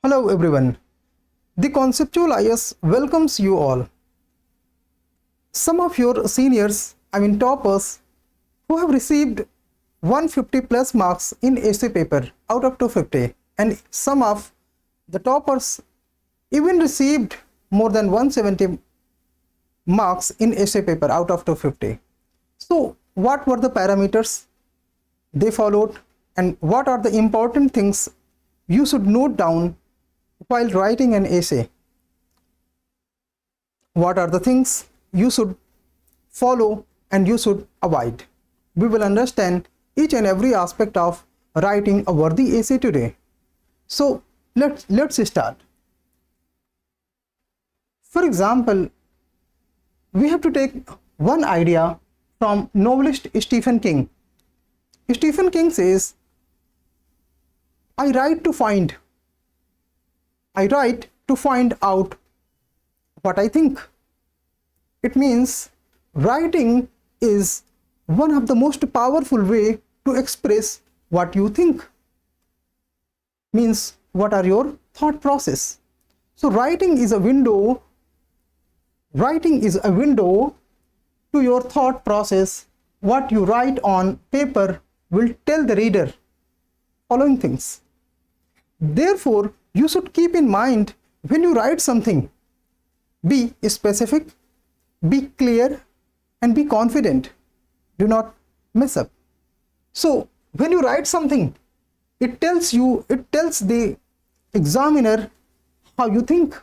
Hello everyone. The Conceptual IS welcomes you all. Some of your seniors, toppers, who have received 150 plus marks in essay paper out of 250, and some of the toppers even received more than 170 marks in essay paper out of 250. So what were the parameters they followed, and what are the important things you should note down while writing an essay? What are the things you should follow and you should avoid? We will understand each and every aspect of writing a worthy essay today. So let's start. For example, we have to take one idea from novelist Stephen King. Stephen King says, I write to find out what I think. It means writing is one of the most powerful way to express what you think. Means what are your thought process. So writing is a window to your thought process. What you write on paper will tell the reader following things. Therefore, you should keep in mind when you write something, be specific, be clear, and be confident. Do not mess up. So when you write something, it tells the examiner how you think.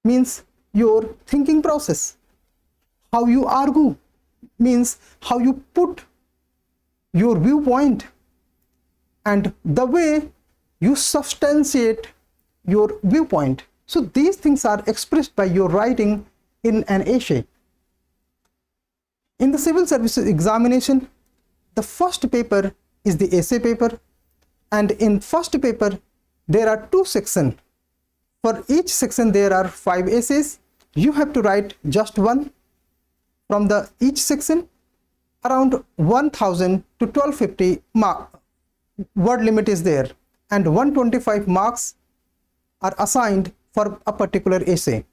Means your thinking process. How you argue means how you put your viewpoint, and the way you substantiate your viewpoint. So these things are expressed by your writing in an essay. In the civil services examination, the first paper is the essay paper, and in first paper there are two sections. For each section there are 5 essays. You have to write just one from each section. Around 1000 to 1250 word limit is there, and 125 marks are assigned for a particular essay.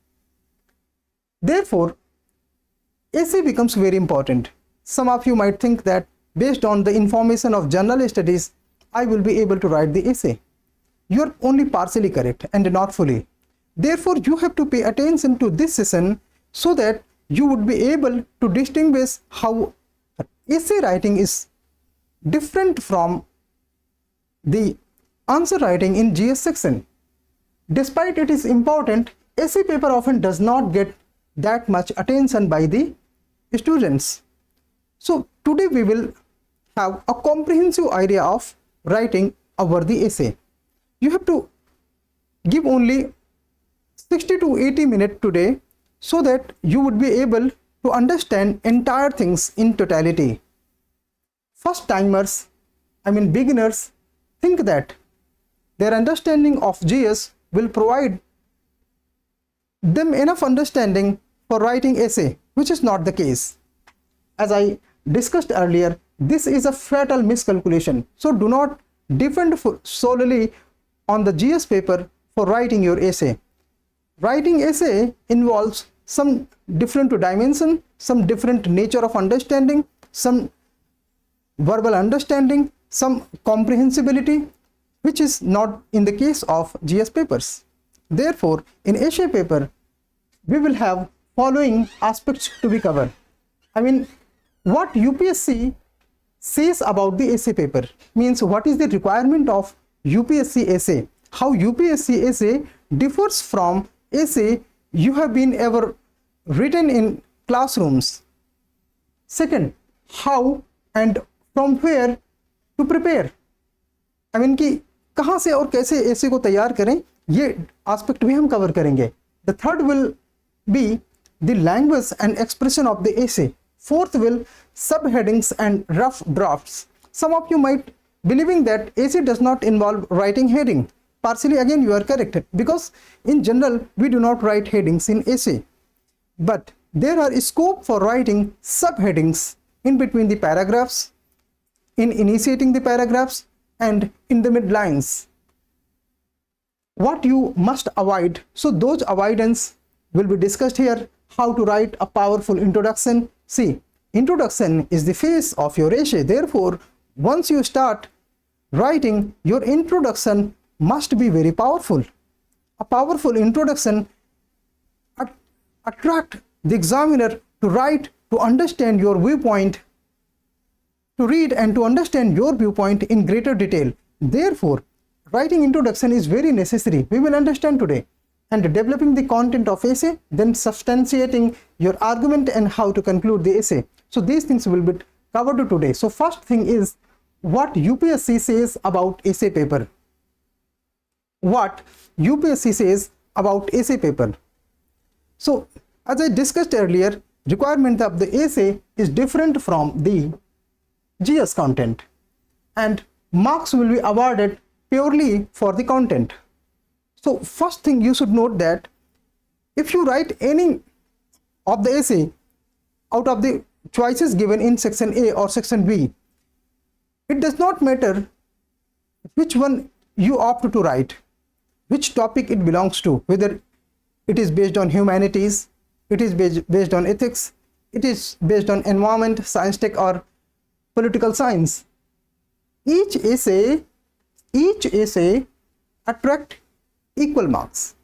Therefore, essay becomes very important. Some of you might think that based on the information of general studies, I will be able to write the essay. You are only partially correct and not fully. Therefore, you have to pay attention to this session so that you would be able to distinguish how essay writing is different from the answer writing in GS section. Despite it is important, essay paper often does not get that much attention by the students. So today we will have a comprehensive idea of writing a worthy essay. You have to give only 60 to 80 minutes today so that you would be able to understand entire things in totality. First timers, beginners, think that their understanding of GS will provide them enough understanding for writing essay, which is not the case. As I discussed earlier, this is a fatal miscalculation. So do not depend solely on the GS paper for writing your essay. Writing essay involves some different dimension, some different nature of understanding, some verbal understanding, some comprehensibility, which is not in the case of GS papers. Therefore, in essay paper, we will have following aspects to be covered. What UPSC says about the essay paper, means what is the requirement of UPSC essay, how UPSC essay differs from essay you have been ever written in classrooms. Second, how and from where to prepare. कि कहाँ से और कैसे essay को तैयार करें, ये aspect भी हम cover करेंगे. The third will be the language and expression of the essay. Fourth will subheadings and rough drafts. Some of you might believing that essay does not involve writing heading. Partially again you are correct, because in general we do not write headings in essay. But there are scope for writing subheadings in between the paragraphs, in initiating the paragraphs, and in the mid lines. what you must avoid. So those avoidance will be discussed here. How to write a powerful introduction. See, introduction is the face of your essay. Therefore, once you start writing, your introduction must be very powerful. A powerful introduction attract the examiner to write, to understand your viewpoint, to read and to understand your viewpoint in greater detail. Therefore, writing introduction is very necessary. We will understand today. And developing the content of essay, then substantiating your argument and how to conclude the essay. So these things will be covered today. So first thing is what UPSC says about essay paper. What UPSC says about essay paper. So as I discussed earlier, requirement of the essay is different from the GS content, and marks will be awarded purely for the content. So first thing you should note that if you write any of the essay out of the choices given in section A or section B, it does not matter which one you opt to write, which topic it belongs to, whether it is based on humanities, it is based on ethics, it is based on environment, science tech or political science. Each essay attract equal marks.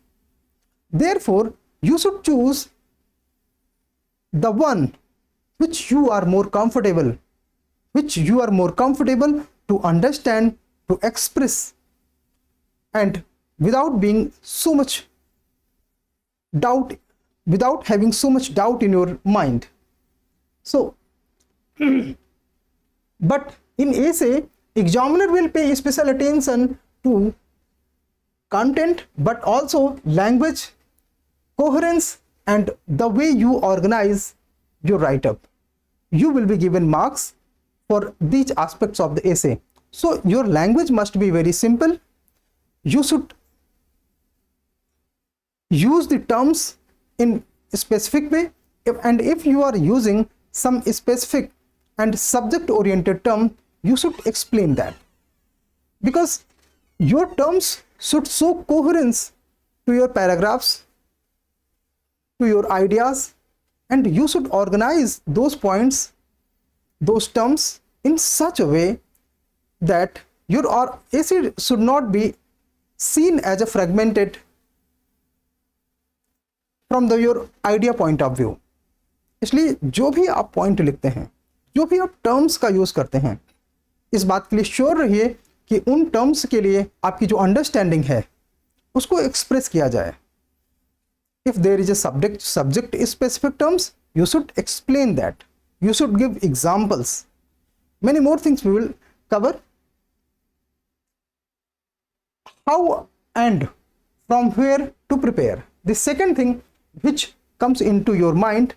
Therefore, you should choose the one which you are more comfortable to understand, to express, and without being so much doubt, without having so much doubt in your mind. So but in essay, examiner will pay special attention to content, but also language, coherence, and the way you organize your write-up. You will be given marks for these aspects of the essay. So your language must be very simple. You should use the terms in a specific way, and if you are using some specific and subject oriented term, you should explain that, because your terms should show coherence to your paragraphs, to your ideas, and you should organize those points, those terms in such a way that your essay should not be seen as a fragmented from your idea point of view. इसलिए जो भी आप point लिखते हैं, जो भी आप terms का यूज करते हैं, इस बात के लिए श्योर रहिए कि उन टर्म्स के लिए आपकी जो अंडरस्टैंडिंग है उसको एक्सप्रेस किया जाए. If there is a subject specific terms, you should explain that. You should give examples. Many more things we will cover. How and from where to prepare. The second thing which comes into your mind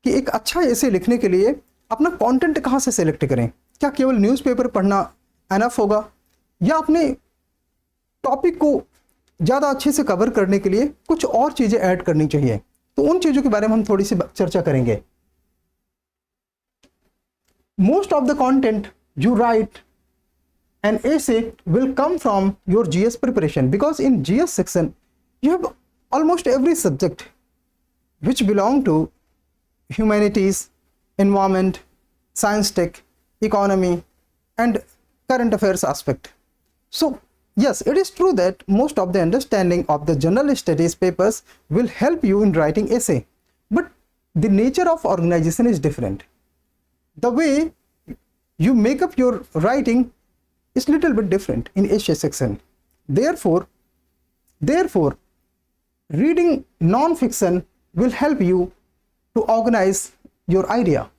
कि एक अच्छा ऐसे लिखने के लिए अपना content कहाँ से सेलेक्ट करें. क्या केवल न्यूज़पेपर पढ़ना एनफ होगा, या अपने टॉपिक को ज़्यादा अच्छे से कवर करने के लिए कुछ और चीज़ें ऐड करनी चाहिए. तो उन चीज़ों के बारे में हम थोड़ी सी चर्चा करेंगे. Most of the content you right an essay will come from your GS preparation, because in GS section you have almost every subject which belong to humanities, environment, science tech, economy and current affairs aspect. So yes, it is true that most of the understanding of the general studies papers will help you in writing essay, but the nature of organization is different. The way you make up your writing is little bit different in essay section. Therefore, reading non-fiction will help you to organize your idea.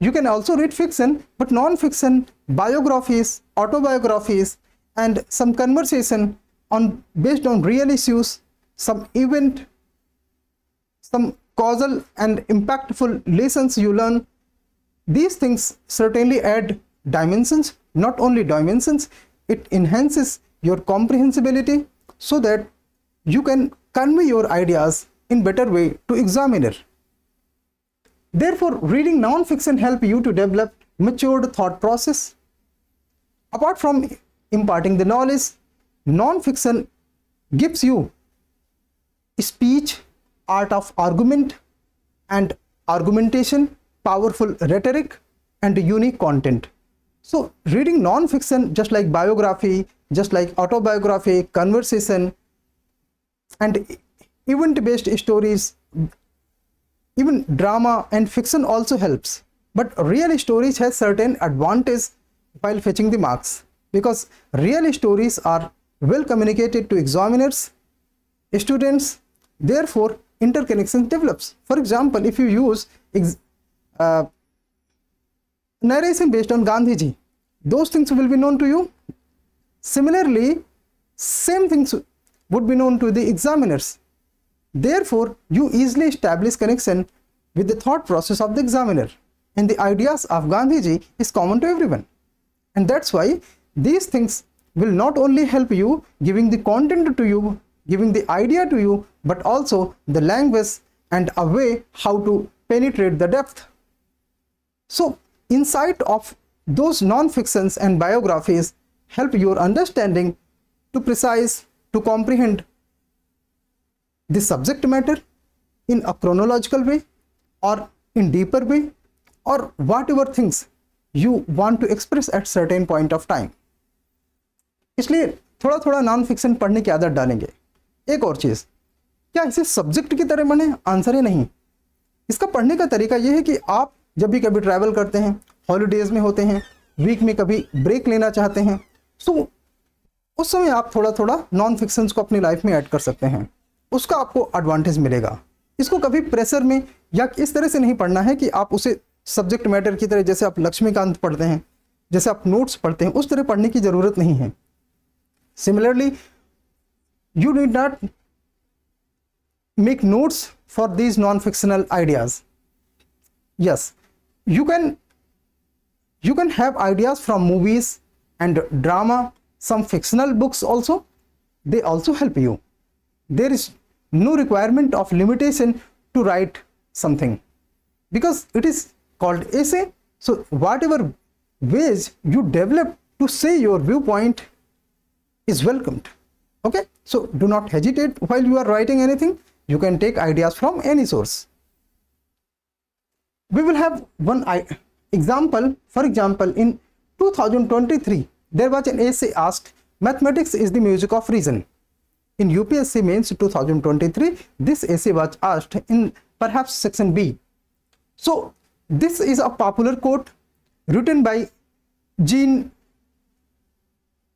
You can also read fiction, but non-fiction, biographies, autobiographies, and some conversation based on real issues, some event, some causal and impactful lessons you learn. These things certainly add dimensions. Not only dimensions, it enhances your comprehensibility so that you can convey your ideas in better way to examiner. Therefore, reading non-fiction help you to develop matured thought process. Apart from imparting the knowledge, non-fiction gives you speech, art of argument and argumentation, powerful rhetoric and unique content. So reading non-fiction, just like biography, just like autobiography, conversation and event-based stories, even drama and fiction also helps. But real stories has certain advantage while fetching the marks, because real stories are well communicated to examiners, students, therefore interconnection develops. For example, if you use narration based on Gandhiji, those things will be known to you. Similarly, same things would be known to the examiners. Therefore, you easily establish connection with the thought process of the examiner, and the ideas of Gandhiji is common to everyone. And that's why these things will not only help you giving the content to you, giving the idea to you, but also the language and a way how to penetrate the depth. So insight of those non-fictions and biographies help your understanding to precise, to comprehend the subject matter in a chronological way or in deeper way, or whatever things you want to express at certain point of time. इसलिए थोड़ा थोड़ा non fiction पढ़ने की आदत डालेंगे। एक और चीज़, क्या इसे सब्जेक्ट की तरह पढ़ें? आंसर ही नहीं। इसका पढ़ने का तरीका यह है कि आप जब भी कभी ट्रैवल करते हैं, हॉलीडेज में होते हैं, वीक में कभी ब्रेक लेना चाहते हैं, सो उस समय आप थोड़ा थोड़ा नॉन फिक्शंस को अपनी लाइफ में ऐड कर सकते हैं, उसका आपको एडवांटेज मिलेगा। इसको कभी प्रेशर में या इस तरह से नहीं पढ़ना है कि आप उसे सब्जेक्ट मैटर की तरह, जैसे आप लक्ष्मीकांत पढ़ते हैं, जैसे आप नोट्स पढ़ते हैं, उस तरह पढ़ने की ज़रूरत नहीं है। Similarly, you need not make notes for these non-fictional ideas. Yes, you can have ideas from movies and drama, some fictional books also, they also help you. There is no requirement of limitation to write something, because it is called essay. So whatever ways you develop to say your viewpoint is welcomed. Okay, so do not hesitate while you are writing anything. You can take ideas from any source. We will have one example. For example, in 2023 there was an essay asked, mathematics is the music of reason. In UPSC Mains 2023, this essay was asked in perhaps section B. So this is a popular quote written by Jean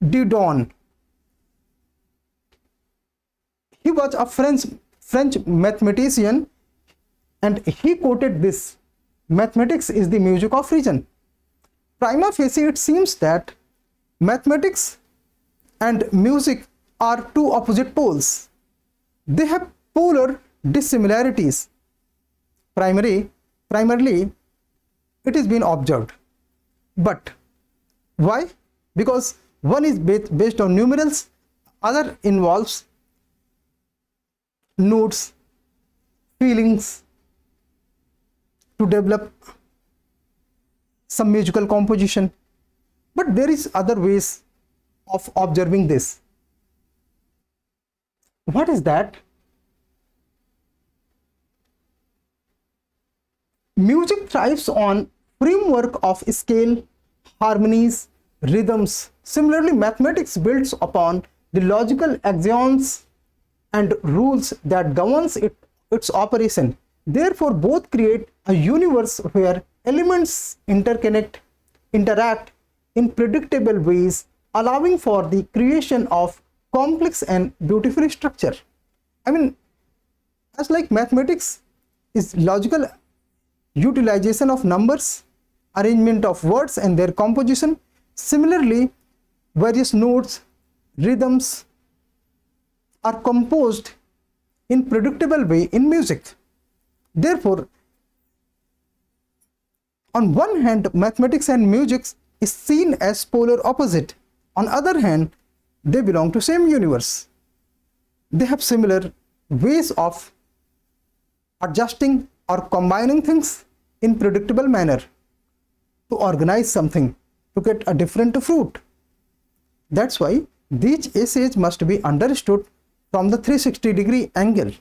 Didon. He was a French mathematician, and he quoted this: mathematics is the music of reason. Prima facie, it seems that mathematics and music are two opposite poles. They have polar dissimilarities. Primarily, it has been observed. But why? Because one is based on numerals, other involves notes, feelings, to develop some musical composition. But there is other ways of observing this. What is that? Music thrives on framework of scale, harmonies, rhythms. Similarly, mathematics builds upon the logical axioms and rules that governs its operation. Therefore, both create a universe where elements interact in predictable ways, allowing for the creation of complex and beautiful structure. I mean, as like mathematics is logical utilization of numbers, arrangement of words and their composition. Similarly, various notes, rhythms are composed in predictable way in music. Therefore, on one hand, mathematics and music is seen as polar opposite. On other hand, they belong to same universe. They have similar ways of adjusting or combining things in predictable manner to organize something to get a different fruit. That's why These essays must be understood from the 360-degree angle.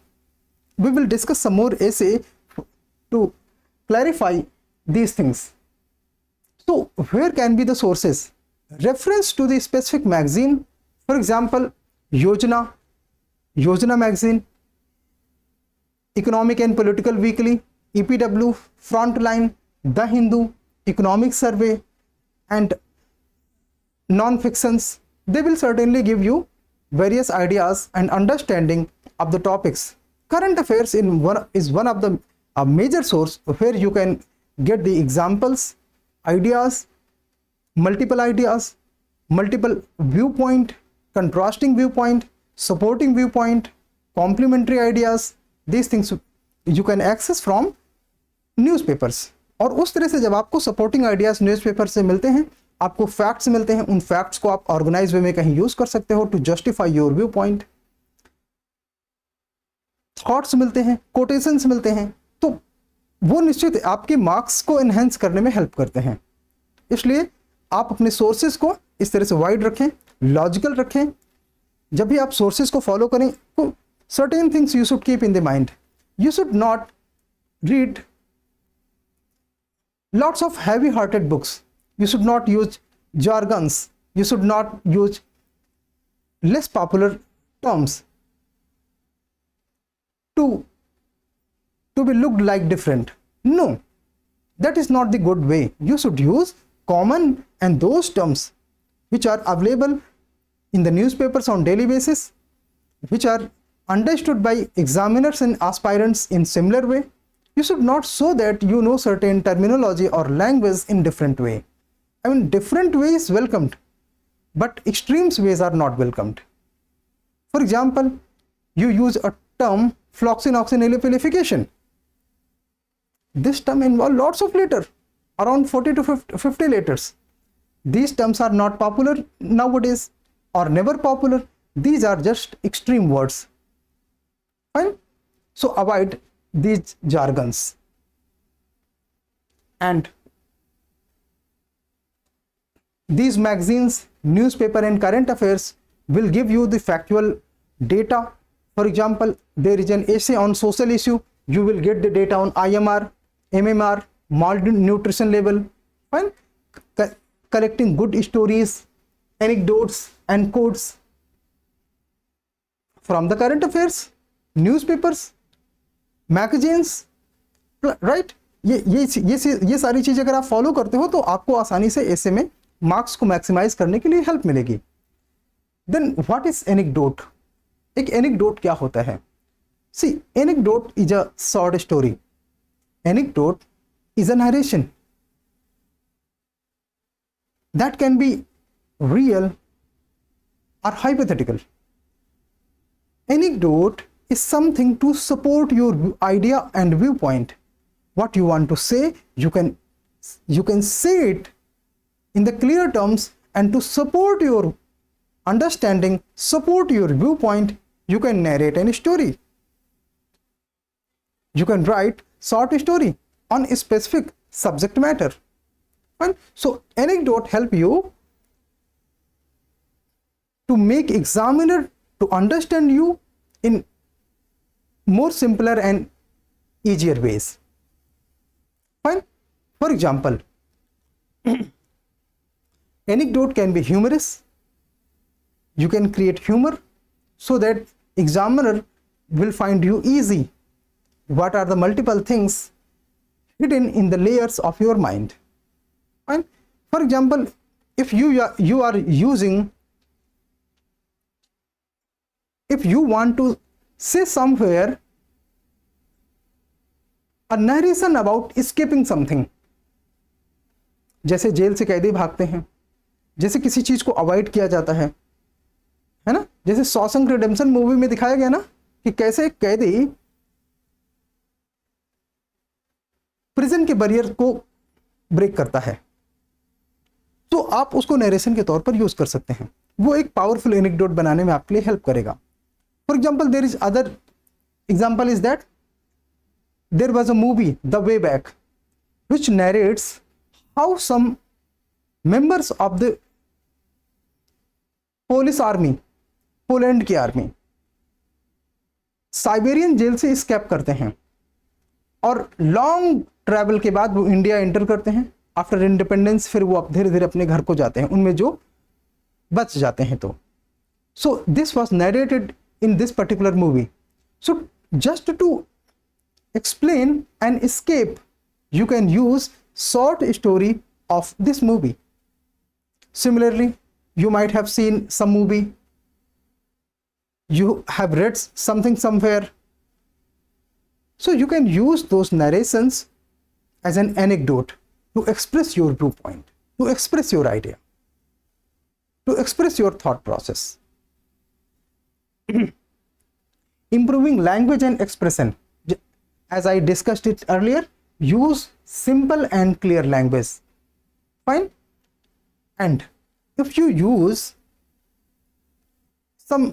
We will discuss some more essay to clarify these things. So where can be the sources? Reference to the specific magazine, for example, Yojana magazine, Economic and Political Weekly, EPW, Frontline, The Hindu, Economic Survey, and non-fictions. They will certainly give you various ideas and understanding of the topics. Current affairs is one of the major source where you can get the examples, ideas, multiple viewpoint, contrasting viewpoint, supporting viewpoint, complementary ideas. These things you can access from newspapers. और उस तरह से जब आपको supporting ideas newspaper से मिलते हैं, आपको फैक्ट्स मिलते हैं, उन फैक्ट्स को आप ऑर्गेनाइज वे में कहीं यूज कर सकते हो to justify your view point. Thoughts मिलते हैं, कोटेशंस मिलते हैं, तो वो निश्चित आपके मार्क्स को एनहेंस करने में हेल्प करते हैं. इसलिए आप अपने सोर्सेज को इस तरह से वाइड रखें, लॉजिकल रखें. जब भी आप सोर्सेज को फॉलो करें तो certain things you should keep in the mind. You should not read lots of heavy hearted books. You should not use jargons. You should not use less popular terms to be looked like different. No, that is not the good way. You should use common and those terms which are available in the newspapers on daily basis, which are understood by examiners and aspirants in similar way. You should not show that you know certain terminology or language in different way. I mean, different way is welcomed, but extremes ways are not welcomed. For example, you use a term floxinoxynilipilification. This term involves lots of letters, around 40 to 50 letters. These terms are not popular nowadays or never popular. These are just extreme words. Fine? So avoid these jargons. And these magazines, newspaper and current affairs will give you the factual data. For example, there is an essay on social issue, you will get the data on IMR, MMR, malnutrition level. Fine? Collecting good stories, anecdotes and quotes from the current affairs, newspapers, magazines, right. ये सारी चीज़ अगर आप follow करते हो तो आपको आसानी से ऐसे में मार्क्स को मैक्सिमाइज करने के लिए हेल्प मिलेगी. Then what is anecdote? एक एनेक्डोट क्या होता है? See, anecdote is a short story. Anecdote is a narration that can be real और hypothetical. Anecdote is something to support your idea and viewpoint. What you want to say, you can say it in the clear terms, and to support your understanding, support your viewpoint, you can narrate a story. You can write short story on a specific subject matter. And so anecdote help you to make examiner to understand you in more simpler and easier ways. Fine. For example, anecdote can be humorous. You can create humor so that examiner will find you easy. What are the multiple things hidden in the layers of your mind? Fine. For example, if you are using, if you want to say somewhere a narration about escaping something, जैसे jail से कैदी भागते हैं, जैसे किसी चीज को avoid किया जाता है ना, जैसे शॉशैंक रिडेम्पशन मूवी में दिखाया गया ना कि कैसे एक कैदी प्रिजन के बैरियर को ब्रेक करता है, तो आप उसको नरेशन के तौर पर यूज कर सकते हैं. वो एक पावरफुल एनेक्डोट बनाने में आपके लिए हेल्प करेगा. For example, there is other example is that there was a movie, The Way Back, which narrates how some members of the Polish army, Poland की आर्मी साइबेरियन जेल से escape करते हैं और लॉन्ग ट्रैवल के बाद वो India enter करते हैं आफ्टर इंडिपेंडेंस। फिर वो धीरे धीरे अपने घर को जाते हैं, उनमें जो बच जाते हैं। तो so this was narrated in this particular movie. So just to explain an escape, you can use short story of this movie. Similarly, you might have seen some movie, you have read something somewhere, so you can use those narrations as an anecdote to express your viewpoint, to express your idea, to express your thought process. Improving language and expression. As I discussed it earlier, use simple and clear language. Fine. And if you use some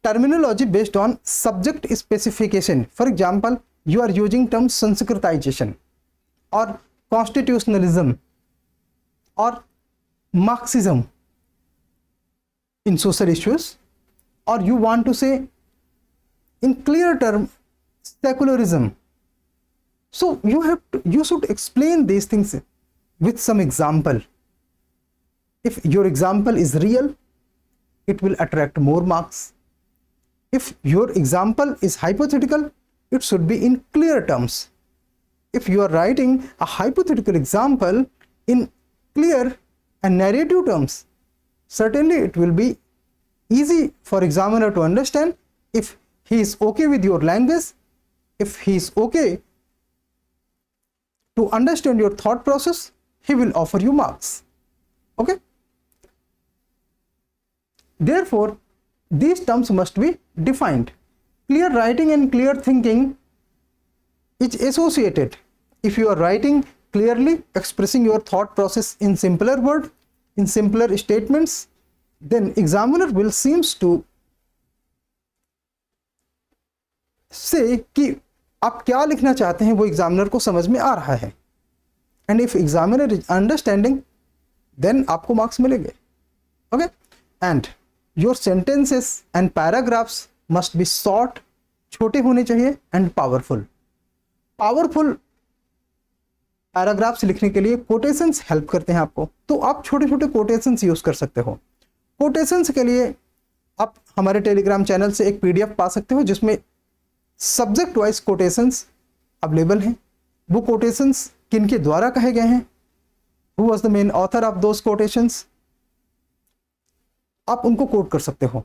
terminology based on subject specification, for example, you are using terms Sanskritization or constitutionalism or Marxism in social issues, or you want to say in clear term secularism. So you should explain these things with some example. If your example is real, it will attract more marks. If your example is hypothetical, it should be in clear terms. If you are writing a hypothetical example in clear and narrative terms, certainly it will be easy for examiner to understand. If he is okay with your language, if he is okay to understand your thought process, he will offer you marks. Okay. Therefore, these terms must be defined. Clear writing and clear thinking is associated. If you are writing clearly, expressing your thought process in simpler words, in simpler statements, then examiner will seems to say कि आप क्या लिखना चाहते हैं वो examiner को समझ में आ रहा है। And if examiner is understanding, then आपको मार्क्स मिलेंगे। Okay. And your sentences and paragraphs must be short, छोटे होने चाहिए, एंड पावरफुल। पावरफुल पैराग्राफ्स लिखने के लिए कोटेशंस हेल्प करते हैं आपको, तो आप छोटे छोटे कोटेशंस यूज कर सकते हो। कोटेशंस के लिए आप हमारे टेलीग्राम चैनल से एक PDF पा सकते हो जिसमें सब्जेक्ट वाइज कोटेशंस अवेलेबल हैं। वो कोटेशंस किनके द्वारा कहे गए हैं, who was the main author of those quotations, आप उनको कोट कर सकते हो।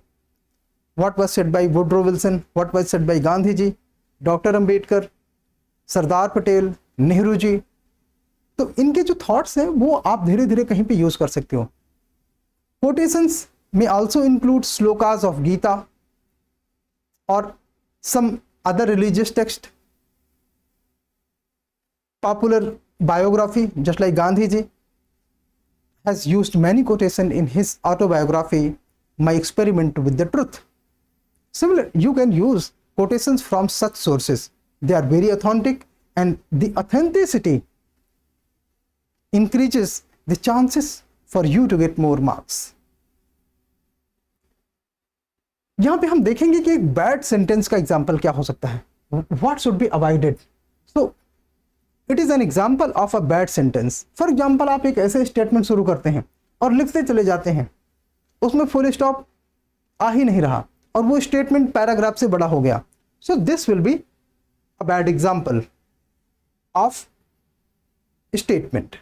What was said by Woodrow Wilson, what was said by Gandhi ji, doctor Ambedkar, Sardar Patel, Nehru ji. तो इनके जो थॉट्स हैं वो आप धीरे धीरे कहीं पे यूज कर सकते हो। कोटेशंस में also include shlokas of Gita और some other religious text, popular biography, just like Gandhi ji has used many quotation in his autobiography, My Experiment with the Truth. Similar, you can use quotations from such sources. They are very authentic, and the authenticity increases the chances for you to get more marks. यहां पे हम देखेंगे कि एक bad sentence का example क्या हो सकता है, what should be avoided. So it is an example of a bad sentence. For example, आप एक ऐसे स्टेटमेंट शुरू करते हैं और लिखते चले जाते हैं, उसमें फुल स्टॉप आ ही नहीं रहा और वो स्टेटमेंट पैराग्राफ से बड़ा हो गया। So this will be a bad example of statement.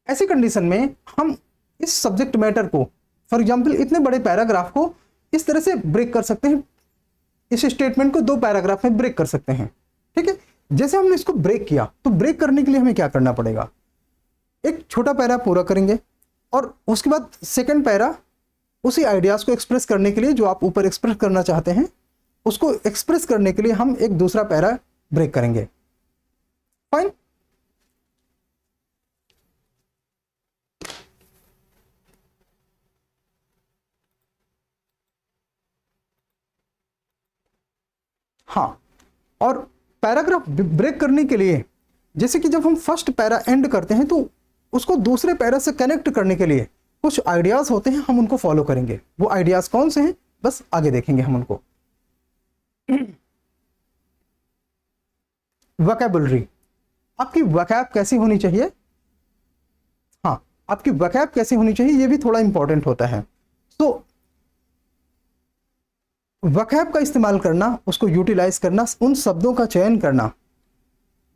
ऐसी कंडीशन में हम इस सब्जेक्ट मैटर को, फॉर एग्जाम्पल इतने बड़े पैराग्राफ को इस तरह से ब्रेक कर सकते हैं, इस स्टेटमेंट को 2 पैराग्राफ में ब्रेक कर सकते हैं। ठीक है। जैसे हमने इसको ब्रेक किया, तो ब्रेक करने के लिए हमें क्या करना पड़ेगा, एक छोटा पैरा पूरा करेंगे और उसके बाद सेकंड पैरा उसी आइडियाज को एक्सप्रेस करने के लिए, जो आप ऊपर एक्सप्रेस करना चाहते हैं उसको एक्सप्रेस करने के लिए हम एक दूसरा पैरा ब्रेक करेंगे। फाइन। हाँ, और पैराग्राफ ब्रेक करने के लिए, जैसे कि जब हम फर्स्ट पैरा एंड करते हैं तो उसको दूसरे पैरा से कनेक्ट करने के लिए कुछ आइडियाज होते हैं, हम उनको फॉलो करेंगे। वो आइडियाज कौन से हैं, बस आगे देखेंगे हम उनको। वोकैबुलरी, आपकी वोकैब कैसी होनी चाहिए, हाँ आपकी वोकैब कैसी होनी चाहिए, ये भी थोड़ा इंपॉर्टेंट होता है। तो वोकैब का इस्तेमाल करना, उसको यूटिलाइज करना, उन शब्दों का चयन करना।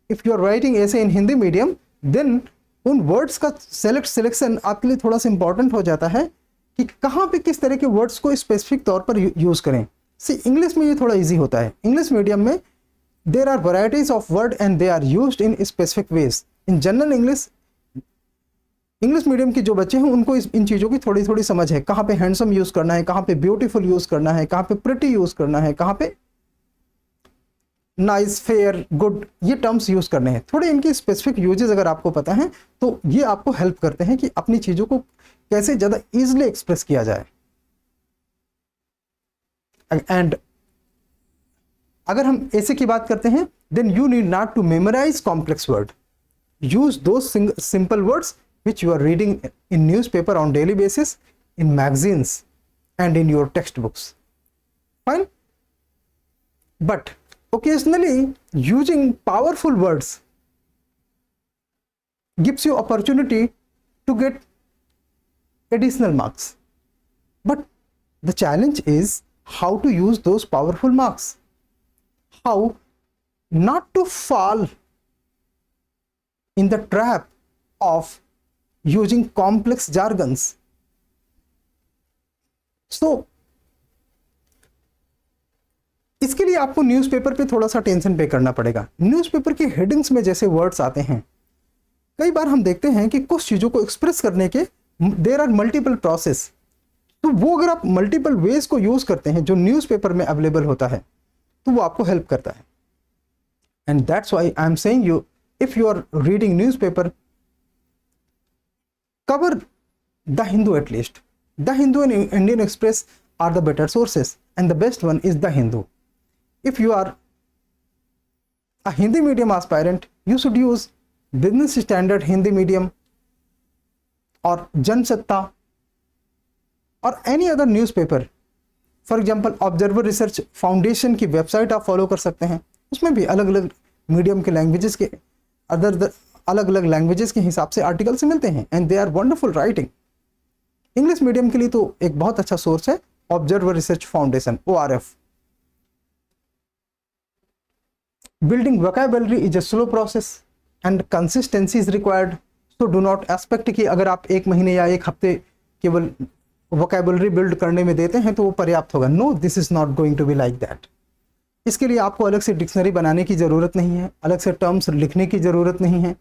इफ यू आर राइटिंग ऐसे इन हिंदी मीडियम, देन उन वर्ड्स का सिलेक्शन आपके लिए थोड़ा सा इंपॉर्टेंट हो जाता है कि कहाँ पे किस तरह के वर्ड्स को स्पेसिफिक तौर पर यूज करें। सी इंग्लिश में ये थोड़ा इजी होता है। इंग्लिश मीडियम में there are varieties of word and they are used in specific ways. In general English medium के जो बच्चे हैं उनको इन चीज़ों की थोड़ी थोड़ी समझ है, कहाँ पे हैंडसम यूज़ करना है, कहाँ पे ब्यूटीफुल यूज़ करना है, कहाँ पे प्रिटी यूज़ करना है, कहाँ पे नाइस, फेयर, गुड, ये टर्म्स यूज़ करने हैं। थोड़े इनके स्पेसिफिक यूजेस अगर आपको पता है तो ये आपको हेल्प करते हैं कि अपनी चीज़ों को कैसे ज़्यादा ईजिली एक्सप्रेस किया जाए। एंड अगर हम ऐसे की बात करते हैं, then you need not to memorise complex word, use those simple words which you are reading in newspaper on daily basis, in magazines and in your textbooks. Fine. But occasionally using powerful words gives you opportunity to get additional marks. But the challenge is how to use those powerful marks, how not to fall in the trap of using complex jargons. So इसके लिए आपको newspaper पे थोड़ा सा tension पे करना पड़ेगा। Newspaper के हेडिंग्स में जैसे वर्ड्स आते हैं, कई बार हम देखते हैं कि कुछ चीज़ों को एक्सप्रेस करने के देयर आर मल्टीपल प्रोसेस। तो वो अगर आप मल्टीपल वेज को यूज करते हैं जो न्यूज़पेपर में अवेलेबल होता है, तो वो आपको हेल्प करता है। And that's why I am saying you, if you are reading newspaper, cover the Hindu at least. The Hindu and Indian Express are the better sources, and the best one is the Hindu. If you are a Hindi medium aspirant, you should use Business Standard Hindi Medium or Jansatta or any other newspaper. For example, Observer Research Foundation की website आप follow कर सकते हैं, उसमें भी अलग अलग medium के लैंग्वेजेस के अलग अलग लैंग्वेजेस के हिसाब से आर्टिकल्स मिलते हैं, and they are wonderful writing. English medium के लिए तो एक बहुत अच्छा सोर्स है Observer Research Foundation, ORF। Building vocabulary is a slow process and consistency is required. So do not expect कि अगर आप एक महीने या एक हफ्ते केवल वोकैबुलरी बिल्ड करने में देते हैं तो वो पर्याप्त होगा। No, this is not going to be like that. इसके लिए आपको अलग से डिक्शनरी बनाने की ज़रूरत नहीं है, अलग से टर्म्स लिखने की ज़रूरत नहीं है।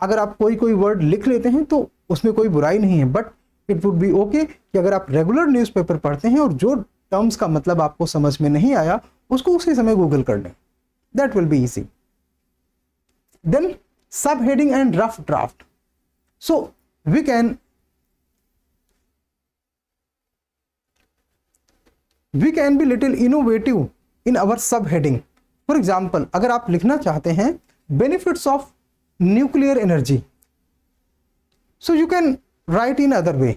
अगर आप कोई वर्ड लिख लेते हैं तो उसमें कोई बुराई नहीं है, but it would be okay कि अगर आप रेगुलर न्यूज़पेपर पढ़ते हैं और जो टर्म्स का मतलब आपको समझ में नहीं आया उसको उसी समय गूगल कर लें, that will be easy. Then sub heading and rough draft. So we can be little innovative in our sub heading. For example, अगर आप लिखना चाहते हैं benefits of nuclear energy, so you can write in other way.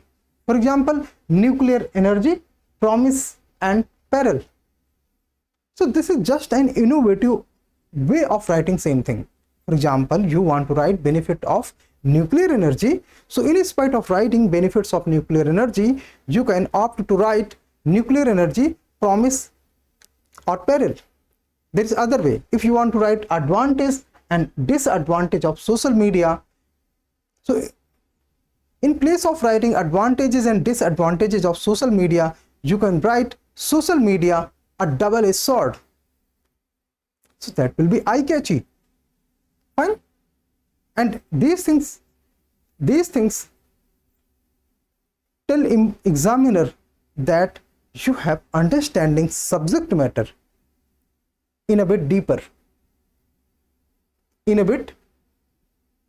For example, nuclear energy, promise and peril. So this is just an innovative way of writing same thing. For example, you want to write benefit of nuclear energy, so in spite of writing benefits of nuclear energy, you can opt to write nuclear energy, promise or peril. There is other way. If you want to write advantage and disadvantage of social media, so in place of writing advantages and disadvantages of social media, you can write social media a double-edged sword. So that will be eye-catchy. Fine. And these things tell examiner that you have understanding subject matter in a bit deeper, in a bit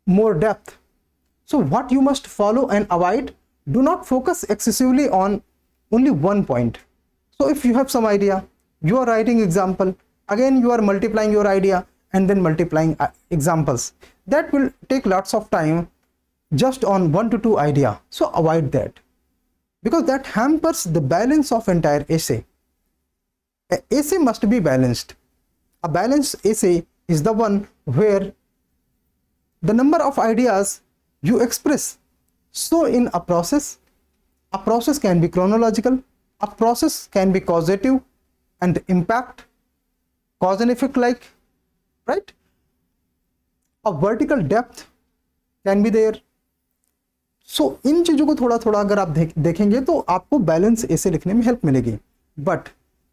more depth. So what you must follow and avoid, do not focus excessively on only one point. So if you have some idea, you are writing example, again you are multiplying your idea and then multiplying examples. That will take lots of time just on 1 to 2 idea. So avoid that. because that hampers the balance of entire essay. A essay must be balanced. A balanced essay is the one where the number of ideas you express. So in a process can be chronological, a process can be causative and impact, cause and effect like, right? A vertical depth can be there. So इन चीजों को थोड़ा थोड़ा अगर आप देखेंगे तो आपको balance ऐसे लिखने में हेल्प मिलेगी. बट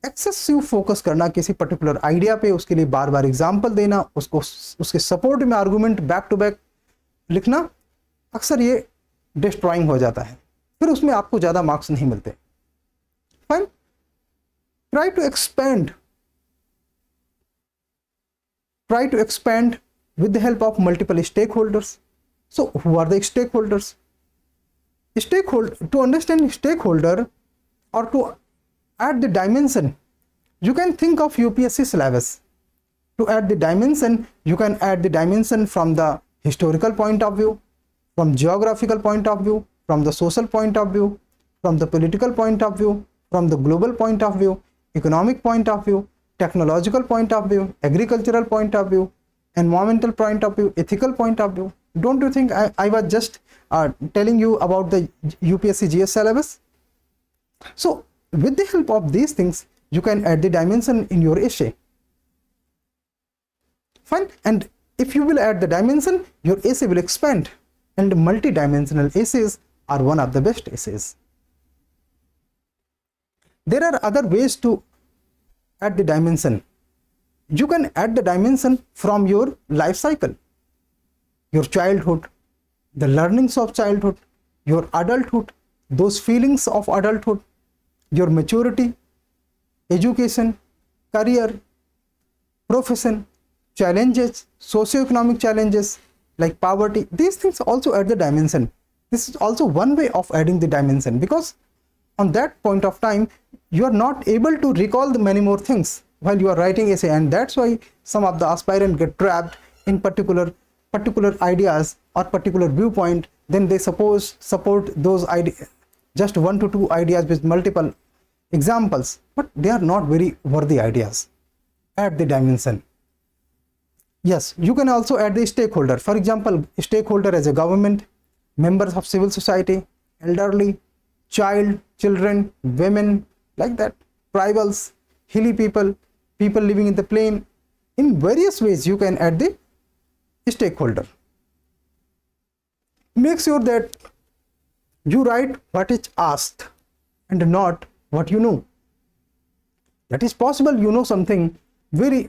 एक्सेसिव फोकस करना किसी पर्टिकुलर आइडिया पे, उसके लिए बार बार एग्जाम्पल देना, उसको उसके सपोर्ट में आर्गुमेंट बैक टू बैक लिखना, अक्सर ये डिस्ट्रॉइंग हो जाता है, फिर उसमें आपको ज्यादा मार्क्स नहीं मिलते. Fine. Try to expand with the help of multiple stakeholders. So who are the stakeholders? To understand stakeholder or to add the dimension, you can think of UPSC syllabus. To add the dimension, you can add the dimension from the historical point of view, from geographical point of view, from the social point of view, from the political point of view, from the global point of view, economic point of view, technological point of view, agricultural point of view, environmental point of view, ethical point of view. Don't you think I was just telling you about the UPSC GS syllabus? So with the help of these things, you can add the dimension in your essay. Fine. And if you will add the dimension, your essay will expand, and multi-dimensional essays are one of the best essays. There are other ways to add the dimension. You can add the dimension from your life cycle, your childhood, the learnings of childhood, your adulthood, those feelings of adulthood, your maturity, education, career, profession, challenges, socio-economic challenges like poverty. These things also add the dimension. This is also one way of adding the dimension, because on that point of time you are not able to recall the many more things while you are writing essay, and that's why some of the aspirants get trapped in particular ideas or particular viewpoint. Then they support those ideas, just 1 to 2 ideas with multiple examples, but they are not very worthy ideas. Add the dimension. Yes, you can also add the stakeholder. For example, stakeholder as a government, members of civil society, elderly, children, women, like that, tribals, hilly people living in the plain. In various ways you can add the stakeholder. Make sure that you write what is asked and not what you know. That is possible you know something very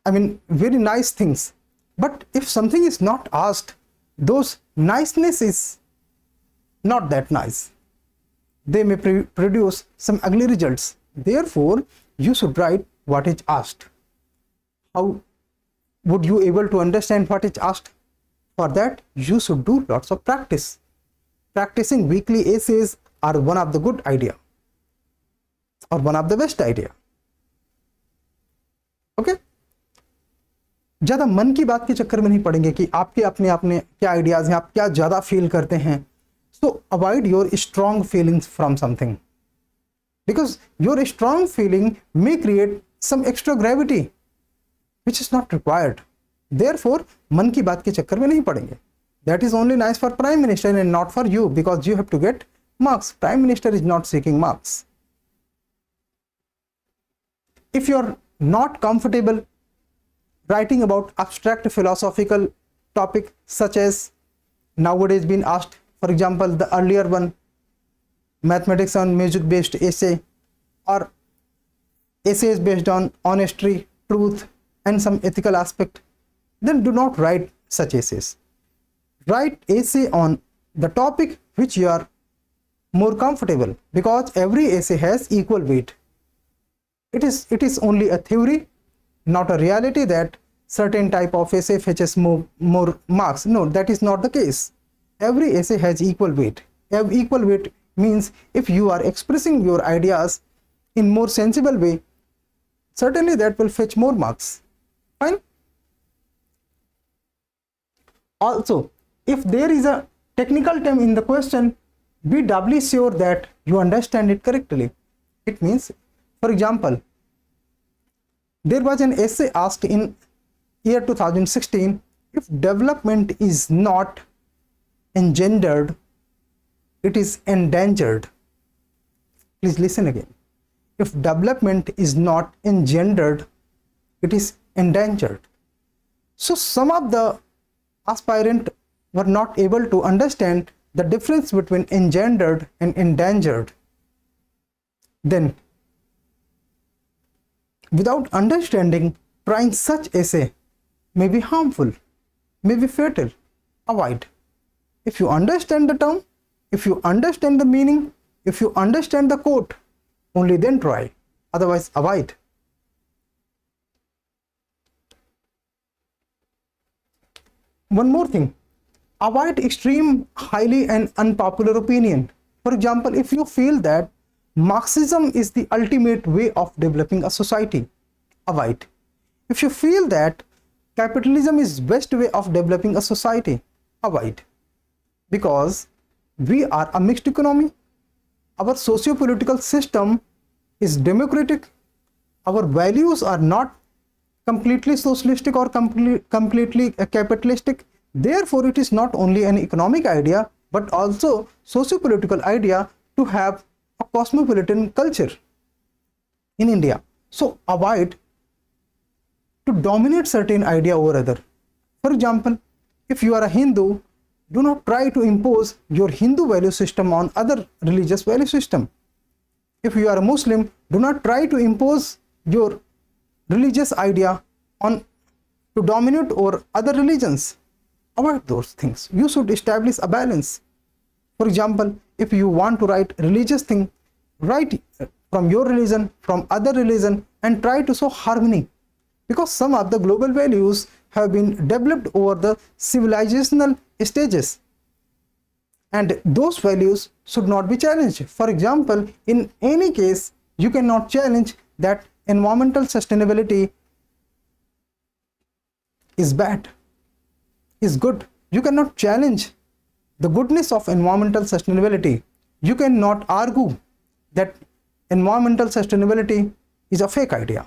nice things, but if something is not asked, those niceness is not that nice. They may produce some ugly results. Therefore, you should write what is asked. How would you able to understand what is asked? For that, you should do lots of practice. Practicing weekly essays are one of the good idea or one of the best idea. Okay? ज्यादा मन की बात के चक्कर में नहीं पड़ेंगे कि आपके अपने क्या आइडियाज हैं, आप क्या ज्यादा फील करते हैं. So avoid your strong feelings from something, because your strong feeling may create some extra gravity which is not required. Therefore, मन की बात के चक्कर में नहीं पड़ेंगे. That is only nice for Prime Minister and not for you, because you have to get marks. Prime Minister is not seeking marks. If you are not comfortable writing about abstract philosophical topic such as nowadays been asked, for example, the earlier one, mathematics on music based essay, or essays based on honesty, truth, and some ethical aspect, then do not write such essays. Write essay on the topic which you are more comfortable, because every essay has equal weight. It is only a theory, not a reality that certain type of essay fetches more marks. No, that is not the case. Every essay has equal weight. Equal weight means if you are expressing your ideas in more sensible way, certainly that will fetch more marks. Fine. Also, if there is a technical term in the question, be doubly sure that you understand it correctly. It means, for example, there was an essay asked in year 2016, if development is not engendered, it is endangered. Please listen again. If development is not engendered, it is endangered. So some of the aspirants were not able to understand the difference between engendered and endangered. Then, without understanding, trying such essay may be harmful, may be fatal. Avoid. If you understand the term, if you understand the meaning, if you understand the quote, only then try. Otherwise, avoid. One more thing. Avoid extreme, highly and unpopular opinion. For example, if you feel that Marxism is the ultimate way of developing a society, avoid. If you feel that capitalism is best way of developing a society, avoid. Because we are a mixed economy. Our socio-political system is democratic. Our values are not completely socialistic or completely capitalistic. Therefore, it is not only an economic idea, but also socio-political idea to have a cosmopolitan culture in India. So avoid to dominate certain idea over other. For example, if you are a Hindu, do not try to impose your Hindu value system on other religious value system. If you are a Muslim, do not try to impose your religious idea on to dominate over other religions. Avoid those things. You should establish a balance. For example, if you want to write religious thing, write from your religion, from other religion, and try to show harmony. Because some of the global values have been developed over the civilizational stages, and those values should not be challenged. For example, in any case, you cannot challenge that environmental sustainability is bad, is good. You cannot challenge the goodness of environmental sustainability. You cannot argue that environmental sustainability is a fake idea.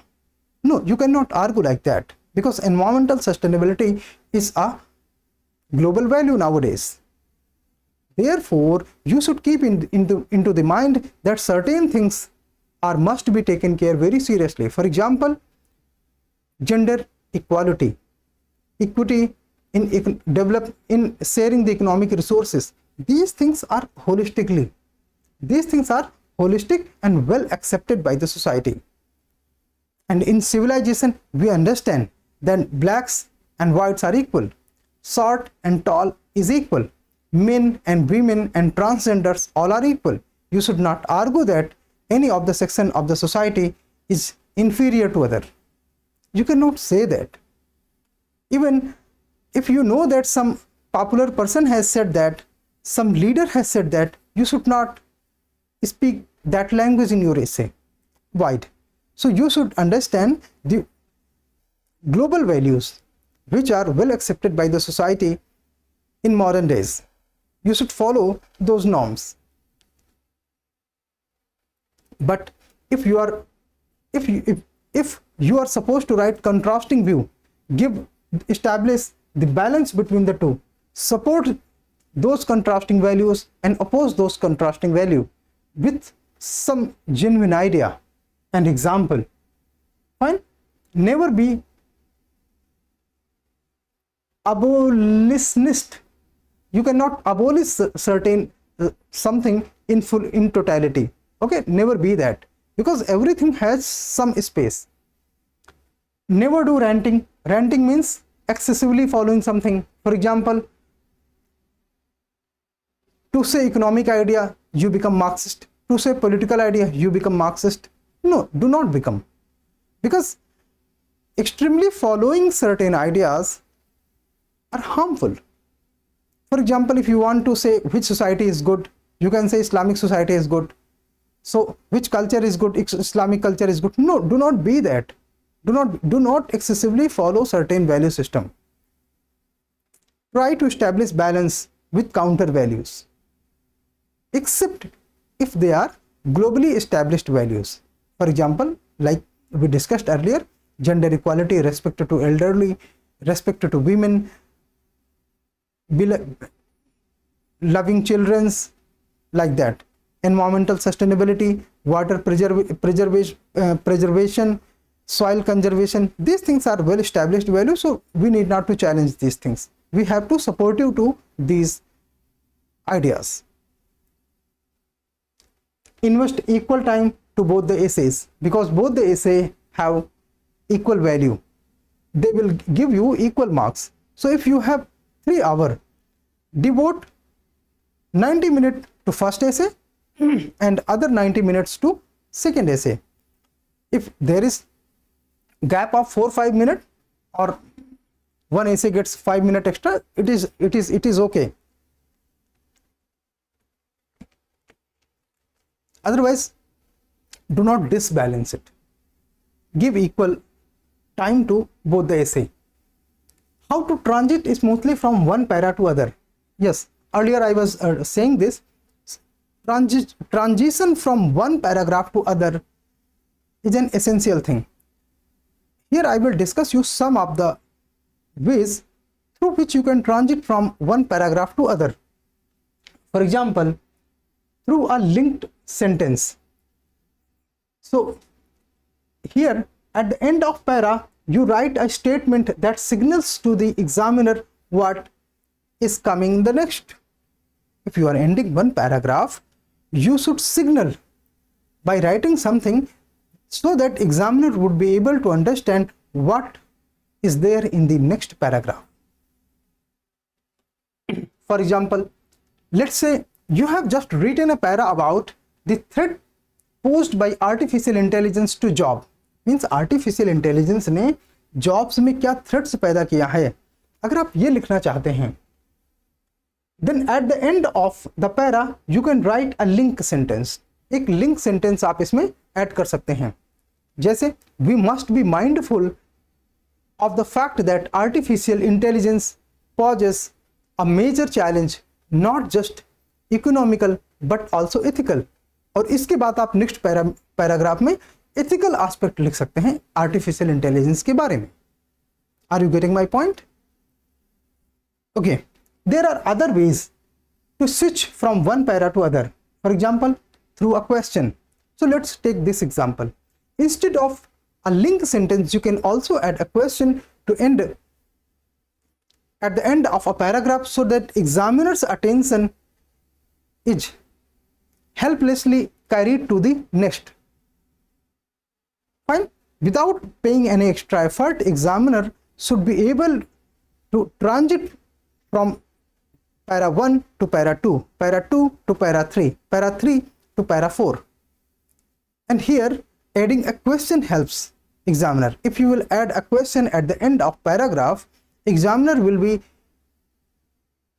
No, you cannot argue like that, because environmental sustainability is a global value nowadays. Therefore, you should keep into the mind that certain things must be taken care very seriously. For example, gender equality, equity in sharing the economic resources. These things are holistic and well accepted by the society. And in civilization, we understand that blacks and whites are equal, short and tall is equal, men and women and transgenders all are equal. You should not argue that any of the section of the society is inferior to other. You cannot say that. Even if you know that some popular person has said that, some leader has said that, you should not speak that language in your essay. Why? So you should understand the global values which are well accepted by the society in modern days. You should follow those norms. But if you are supposed to write contrasting view, establish the balance between the two, support those contrasting values and oppose those contrasting values with some genuine idea and example. Fine. Never be abolitionist. You cannot abolish certain something in totality. Okay, never be that, because everything has some space. Never do ranting. Ranting means excessively following something. For example, to say economic idea, you become Marxist. To say political idea, you become Marxist. No, do not become. Because extremely following certain ideas are harmful. For example, if you want to say which society is good, you can say Islamic society is good. So which culture is good? Islamic culture is good. No, do not be that. Do not excessively follow certain value system. try to establish balance with counter values, except if they are globally established values. For example, like we discussed earlier, gender equality, respect to elderly, respect to women, loving children's, like that, environmental sustainability, water preservation, soil conservation. These things are well established values, so we need not to challenge these things. We have to support you to these ideas. Invest equal time to both the essays, because both the essay have equal value. They will give you equal marks. So if you have 3 hours, devote 90 minutes to first essay and other 90 minutes to second essay. If there is gap of 4-5 minutes, or one essay gets 5 minutes extra, it is okay. Otherwise, do not disbalance it. Give equal time to both the essay. How to transit smoothly from one para to other? Yes, earlier I was saying this. Transition from one paragraph to other is an essential thing. Here I will discuss you some of the ways through which you can transit from one paragraph to other. For example, through a linked sentence. So here at the end of para, you write a statement that signals to the examiner what is coming in the next. If you are ending one paragraph, you should signal by writing something so that examiner would be able to understand what is there in the next paragraph. For example, let's say you have just written a para about the threat posed by artificial intelligence to job. Means artificial intelligence ने jobs में क्या threats पैदा किया है. अगर आप ये लिखना चाहते हैं, then at the end of the para you can write a link sentence. एक link sentence आप इसमें ऐड कर सकते हैं. जैसे we must be mindful of the fact that artificial intelligence poses a major challenge, not just economical but also ethical. और इसके बाद आप नेक्स्ट पैराग्राफ में ethical aspect लिख सकते हैं artificial intelligence के बारे में. Are you getting my point? Okay. There are other ways to switch from one para to other. For example, through a question. So let's take this example. Instead of a link sentence, you can also add a question to end at the end of a paragraph so that examiner's attention is helplessly carried to the next. Fine. Without paying any extra effort, examiner should be able to transit from para 1 to para 2, para 2 to para 3, para 3 to para 4. And here adding a question helps examiner. If you will add a question at the end of paragraph, examiner will be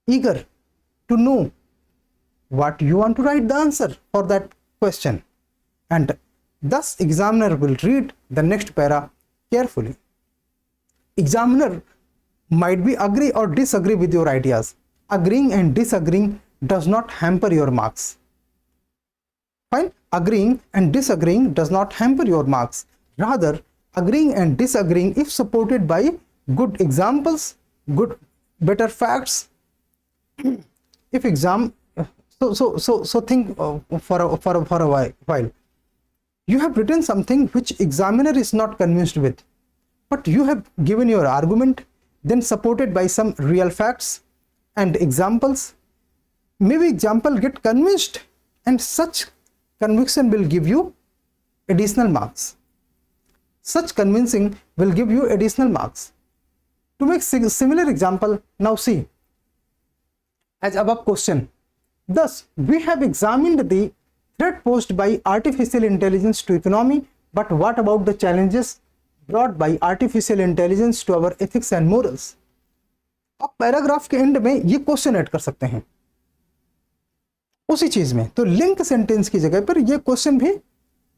eager to know what you want to write the answer for that question, and thus examiner will read the next para carefully. Examiner might be agree or disagree with your ideas. Agreeing and disagreeing does not hamper your marks. Fine. Agreeing and disagreeing does not hamper your marks. Rather, agreeing and disagreeing, if supported by good examples, better facts, if exam, so think for a while. You have written something which examiner is not convinced with, but you have given your argument, then supported by some real facts and examples. Maybe example get convinced, and such conviction will give you additional marks. Such convincing will give you additional marks. To make similar example, now see as above question. Thus, we have examined the threat posed by artificial intelligence to economy, but what about the challenges brought by artificial intelligence to our ethics and morals? आप paragraph के and में ये question add कर सकते हैं उसी चीज में. तो लिंक सेंटेंस की जगह पर ये क्वेश्चन भी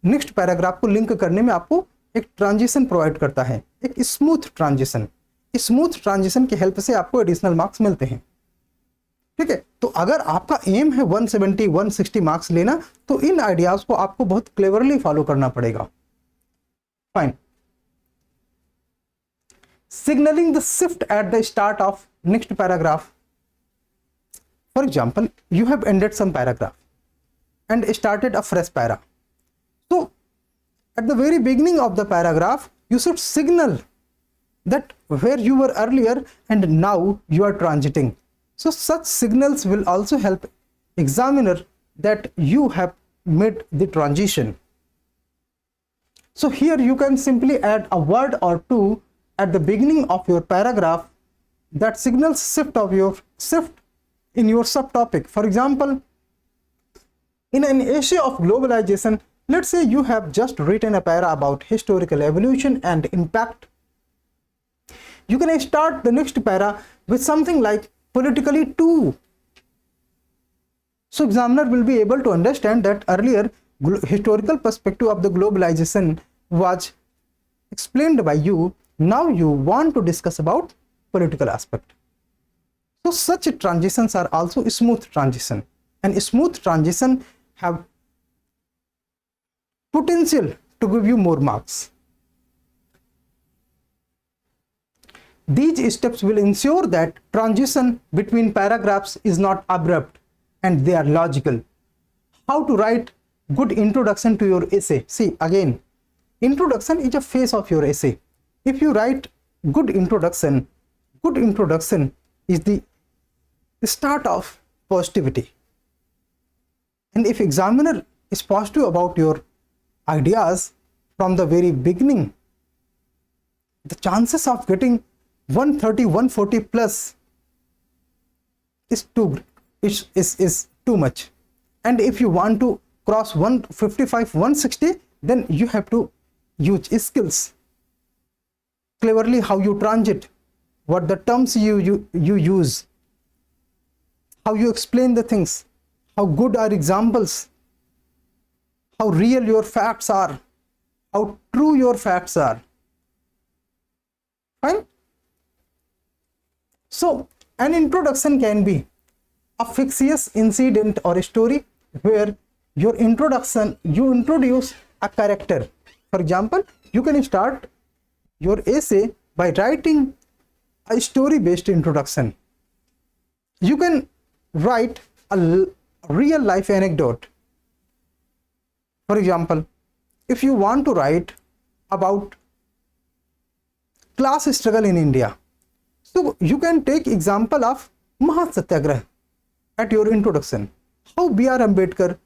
नेक्स्ट पैराग्राफ को लिंक करने में आपको एक ट्रांजिशन प्रोवाइड करता है, एक स्मूथ ट्रांजिशन. स्मूथ ट्रांजिशन की हेल्प से आपको एडिशनल मार्क्स मिलते हैं। ठीक है, तो अगर आपका एम है 170 160 मार्क्स लेना, तो इन आइडियाज को आपको बहुत क्लेवरली फॉलो करना पड़ेगा। Fine. Signalling the shift at the start of next paragraph. For example, you have ended some paragraph and started a fresh para. So at the very beginning of the paragraph, you should signal that where you were earlier and now you are transiting. So such signals will also help examiner that you have made the transition. So here you can simply add a word or two at the beginning of your paragraph that signals shift in your subtopic. For example, in an essay of globalization, let's say you have just written a para about historical evolution and impact. You can start the next para with something like politically too. So examiner will be able to understand that earlier historical perspective of the globalization was explained by you. Now you want to discuss about political aspect. So such transitions are also smooth transition, and smooth transition have potential to give you more marks. These steps will ensure that transition between paragraphs is not abrupt and they are logical. How to write good introduction to your essay? See, again, introduction is a phase of your essay. If you write good introduction is the start of positivity. And if examiner is positive about your ideas from the very beginning, the chances of getting 130 140 plus is too much. And if you want to cross 155 160, then you have to use skills cleverly, how you transit, what the terms you use, how you explain the things, how good are examples, how real your facts are, how true your facts are. Fine. So an introduction can be a fictitious incident or a story where you introduce a character. For example, you can start your essay by writing a story based introduction. You can write a real life anecdote. For example, if you want to write about class struggle in India, so you can take example of Mahat Satyagraha at your introduction, how B.R. Ambedkar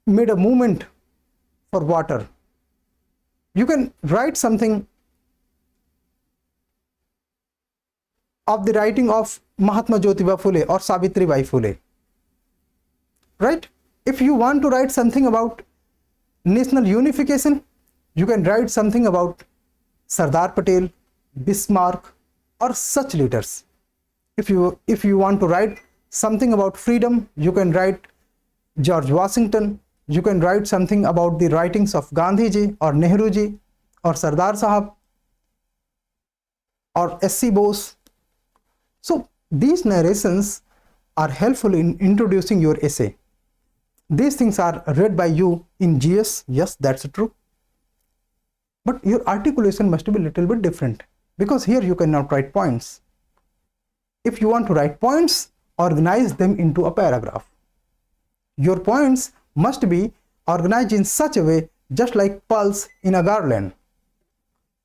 made a movement for water. You can write something of the writing of Mahatma Jyotiba Phule or Savitribai Phule. Right? If you want to write something about national unification, you can write something about Sardar Patel, Bismarck, or such leaders. If you want to write something about freedom, you can write George Washington. You can write something about the writings of Gandhi ji or Nehru ji or Sardar Sahab or S.C. Bose. So these narrations are helpful in introducing your essay. These things are read by you in GS, yes, that's true. But your articulation must be a little bit different, because here you cannot write points. If you want to write points, organize them into a paragraph. Your points must be organized in such a way, just like pearls in a garland.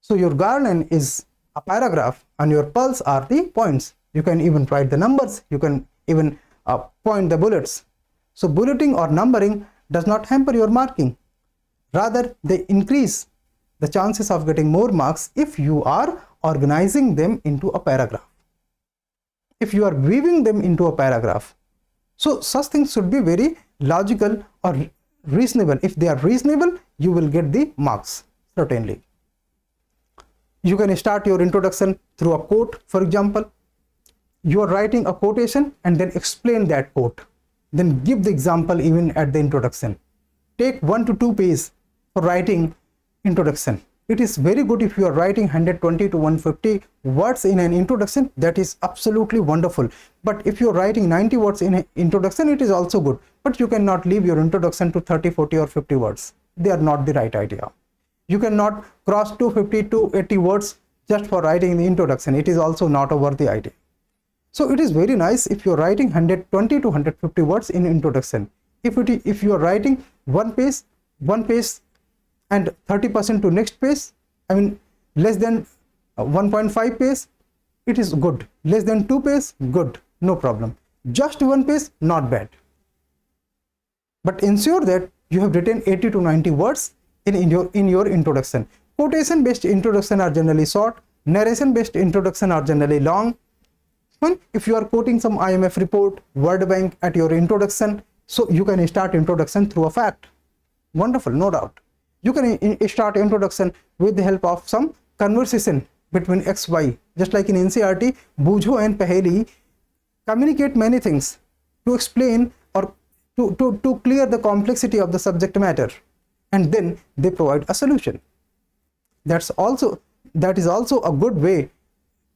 So your garland is a paragraph and your pearls are the points. You can even write the numbers, you can even point the bullets. So bulleting or numbering does not hamper your marking. Rather, they increase the chances of getting more marks if you are organizing them into a paragraph, if you are weaving them into a paragraph. So such things should be very logical or reasonable. If they are reasonable, you will get the marks, certainly. You can start your introduction through a quote. For example, you are writing a quotation and then explain that quote. Then give the example even at the introduction. Take 1 to 2 pages for writing introduction. it is very good if you are writing 120 to 150 words in an introduction. That is absolutely wonderful. But if you are writing 90 words in an introduction, it is also good. But you cannot leave your introduction to 30, 40 or 50 words. They are not the right idea. You cannot cross 250 to 80 words just for writing the introduction. It is also not a worthy idea. So it is very nice if you are writing 120 to 150 words in introduction. If you are writing one page and 30% to next page, I mean less than 1.5 page, it is good. Less than 2 page, good, no problem. Just 1 page, not bad. But ensure that you have written 80 to 90 words in your introduction. Quotation based introduction are generally short. Narration based introduction are generally long. If you are quoting some IMF report, World Bank at your introduction, so you can start introduction through a fact. Wonderful, no doubt. You can start introduction with the help of some conversation between X, Y. Just like in NCERT, Bujho and Paheli communicate many things to explain or to clear the complexity of the subject matter, and then they provide a solution. That is also a good way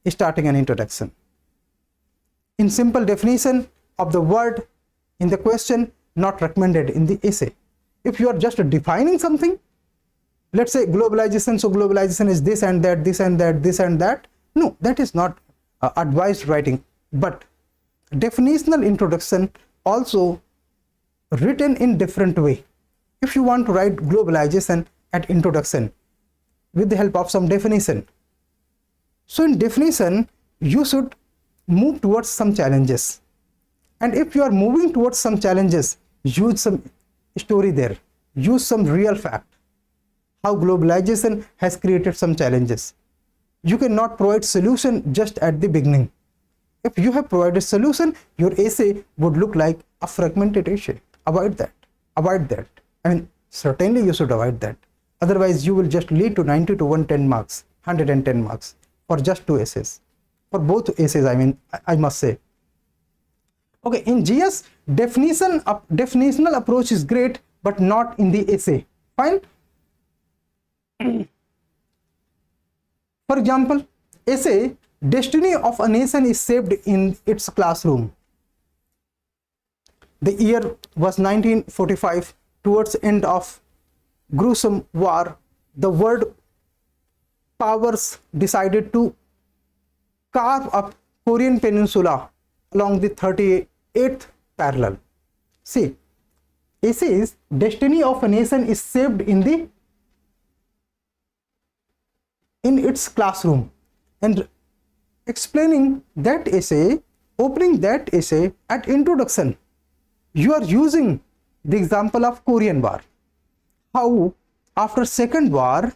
starting an introduction. In simple definition of the word in the question, not recommended in the essay. If you are just defining something, let's say globalization, so globalization is this and that, this and that, this and that. No, that is not advised writing. But definitional introduction also written in different way. If you want to write globalization at introduction with the help of some definition, so in definition you should move towards some challenges, and if you are moving towards some challenges, use some story there, use some real fact, how globalization has created some challenges. You cannot provide solution just at the beginning. If you have provided solution, your essay would look like a fragmented essay. Avoid that. I mean, certainly you should avoid that. Otherwise you will just lead to 90 to 110 marks, 110 marks for just 2 essays. For both essays, I mean, I must say. Okay, in GS, definitional approach is great, but not in the essay. Fine. For example, essay, destiny of a nation is shaped in its classroom. The year was 1945, towards end of gruesome war. The world powers decided to carve up Korean Peninsula along the 38th parallel. See, essays, destiny of a nation is shaped in its classroom, and explaining that essay, opening that essay at introduction, you are using the example of Korean War. How after Second War,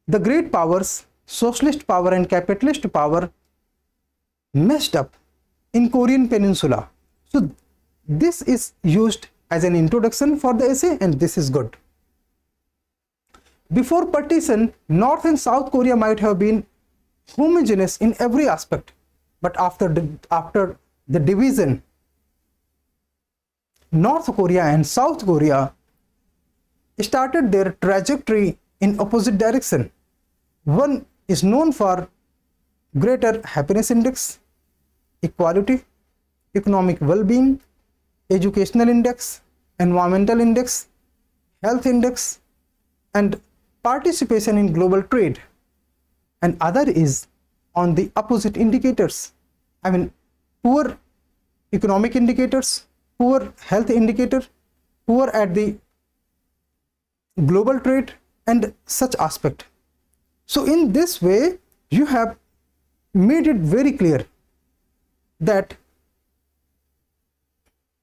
the great powers, socialist power and capitalist power, messed up in Korean Peninsula. So this is used as an introduction for the essay, and this is good. Before partition, North and South Korea might have been homogeneous in every aspect, but after the division, North Korea and South Korea started their trajectory in opposite direction. One is known for greater happiness index, equality, economic well-being, educational index, environmental index, health index, and participation in global trade, and other is on the opposite indicators. I mean, poor economic indicators, poor health indicator, poor at the global trade, and such aspect. So in this way, you have made it very clear that